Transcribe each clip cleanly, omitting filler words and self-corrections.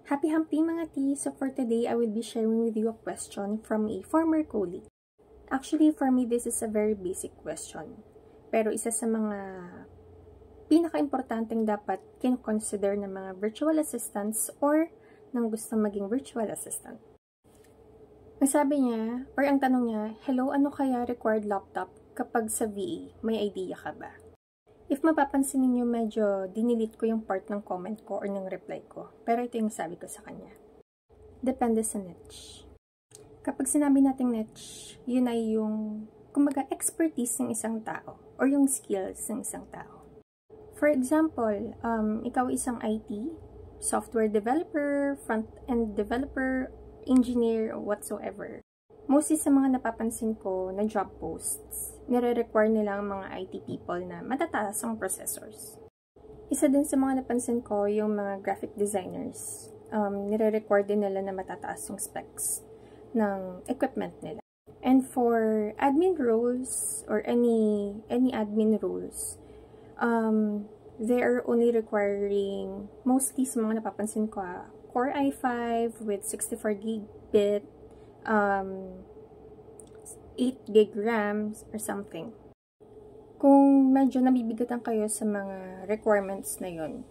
Happy Humpty mga tea! So for today, I will be sharing with you a question from a former colleague. Actually, for me, this is a very basic question. Pero isa sa mga pinaka-importanteng dapat kinoconsider ng mga virtual assistants or ng gusto maging virtual assistant. Ang sabi niya, or ang tanong niya, hello, ano kaya required laptop kapag sa VA? May idea ka ba? If mapapansin niyo, medyo dinilit ko yung part ng comment ko or ng reply ko. Pero ito yung sabi ko sa kanya. Depende sa niche. Kapag sinabi nating niche, yun ay yung, kumbaga, expertise ng isang tao or yung skills ng isang tao. For example, ikaw isang IT, software developer, front-end developer, engineer, or whatsoever. Mostly sa mga napapansin ko na job posts, nire-require nila ang mga IT people na matataas ang processors. Isa din sa mga napansin ko yung mga graphic designers. Nire-require din nila na matataas yung specs ng equipment nila. And for admin roles or any admin roles, they are only requiring, mostly sa mga napapansin ko, Core i5 with 64 GB, 8 GB RAM or something. Kung medyo nabibigatan kayo sa mga requirements na yun,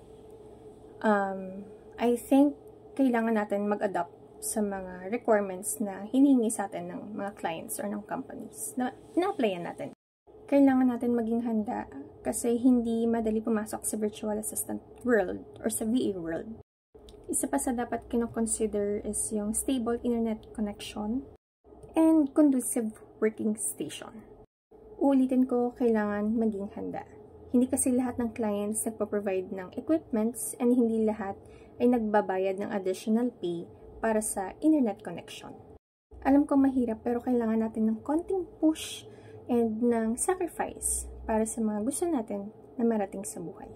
I think kailangan natin mag-adapt sa mga requirements na hinihingi sa atin ng mga clients or ng companies na ina-applyan natin. Kailangan natin maging handa kasi hindi madali pumasok sa virtual assistant world or sa VA world. Isa pa sa dapat kino-consider is yung stable internet connection and conducive working station. Uulitin ko, kailangan maging handa. Hindi kasi lahat ng clients nagpo-provide ng equipments and hindi lahat ay nagbabayad ng additional pay para sa internet connection. Alam ko mahirap pero kailangan natin ng konting push and ng sacrifice para sa mga gusto natin na marating sa buhay.